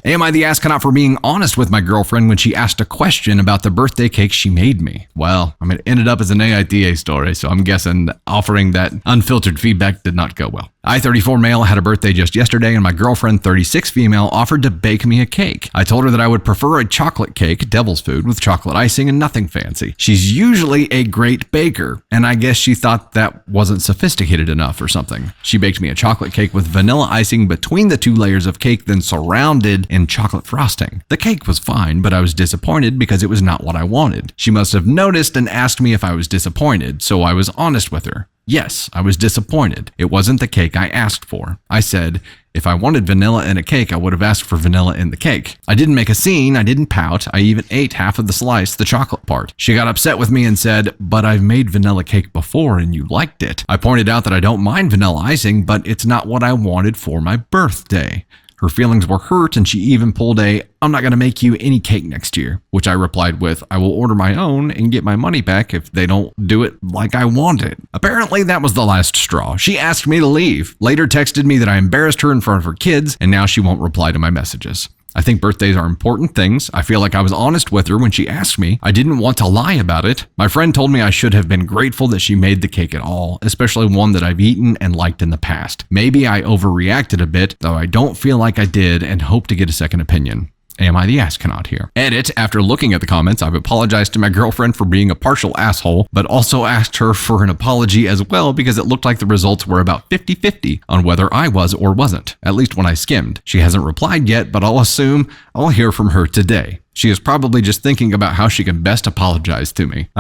Am I the astronaut for being honest with my girlfriend when she asked a question about the birthday cake she made me? Well, it ended up as an AITA story, so I'm guessing offering that unfiltered feedback did not go well. I, 34 male, had a birthday just yesterday, and my girlfriend, 36 female, offered to bake me a cake. I told her that I would prefer a chocolate cake, devil's food, with chocolate icing and nothing fancy. She's usually a great baker, and I guess she thought that wasn't sophisticated enough or something. She baked me a chocolate cake with vanilla icing between the 2 layers of cake, then surrounded in chocolate frosting. The cake was fine, but I was disappointed because it was not what I wanted. She must have noticed and asked me if I was disappointed, so I was honest with her. Yes, I was disappointed. It wasn't the cake I asked for. I said, if I wanted vanilla in a cake, I would have asked for vanilla in the cake. I didn't make a scene. I didn't pout. I even ate half of the slice, the chocolate part. She got upset with me and said, but I've made vanilla cake before and you liked it. I pointed out that I don't mind vanilla icing, but it's not what I wanted for my birthday. Her feelings were hurt, and she even pulled a, I'm not going to make you any cake next year, which I replied with, I will order my own and get my money back if they don't do it like I want it. Apparently, that was the last straw. She asked me to leave, later texted me that I embarrassed her in front of her kids, and now she won't reply to my messages. I think birthdays are important things. I feel like I was honest with her when she asked me. I didn't want to lie about it. My friend told me I should have been grateful that she made the cake at all, especially one that I've eaten and liked in the past. Maybe I overreacted a bit, though I don't feel like I did, and hope to get a second opinion. Am I the astronaut here? Edit, after looking at the comments, I've apologized to my girlfriend for being a partial asshole, but also asked her for an apology as well because it looked like the results were about 50-50 on whether I was or wasn't, at least when I skimmed. She hasn't replied yet, but I'll assume I'll hear from her today. She is probably just thinking about how she can best apologize to me.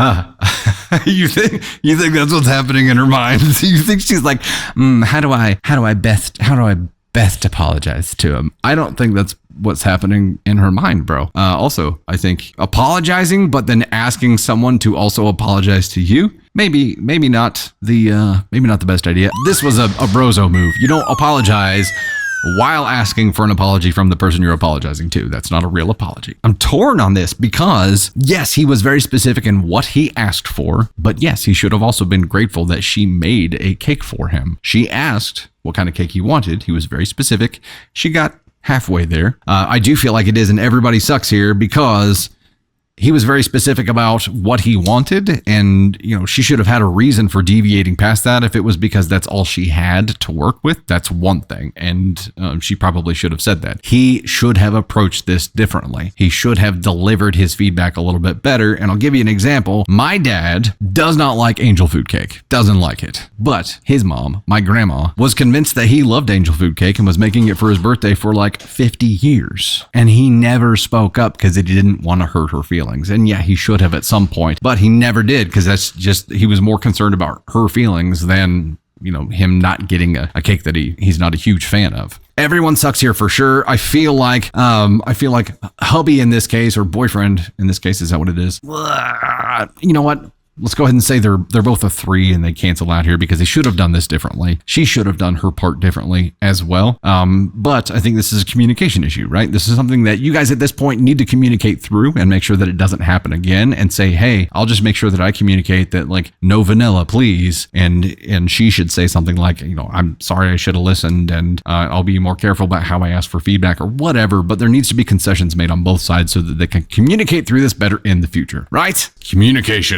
You think that's what's happening in her mind? You think she's like, how do I best apologize to him? I don't think that's what's happening in her mind, bro. Also, I think apologizing, but then asking someone to also apologize to you, maybe not the best idea. This was a brozo move. You don't apologize while asking for an apology from the person you're apologizing to. That's not a real apology. I'm torn on this because, yes, he was very specific in what he asked for, but yes, he should have also been grateful that she made a cake for him. She asked what kind of cake he wanted. He was very specific. She got halfway there. I do feel like it is an everybody sucks here because he was very specific about what he wanted, and she should have had a reason for deviating past that. If it was because that's all she had to work with, that's one thing, and she probably should have said that. He should have approached this differently. He should have delivered his feedback a little bit better, and I'll give you an example. My dad does not like angel food cake, doesn't like it, but his mom, my grandma, was convinced that he loved angel food cake and was making it for his birthday for like 50 years, and he never spoke up because he didn't want to hurt her feelings. And yeah, he should have at some point, but he never did because he was more concerned about her feelings than, him not getting a cake that he's not a huge fan of. Everyone sucks here for sure. I feel like hubby in this case, or boyfriend in this case, is that what it is? You know what? Let's go ahead and say they're both a 3 and they cancel out here because they should have done this differently. She should have done her part differently as well. But I think this is a communication issue, right? This is something that you guys at this point need to communicate through and make sure that it doesn't happen again, and say, hey, I'll just make sure that I communicate that, like, no vanilla, please. And she should say something like, I'm sorry, I should have listened, and I'll be more careful about how I ask for feedback or whatever. But there needs to be concessions made on both sides so that they can communicate through this better in the future, right? Communication.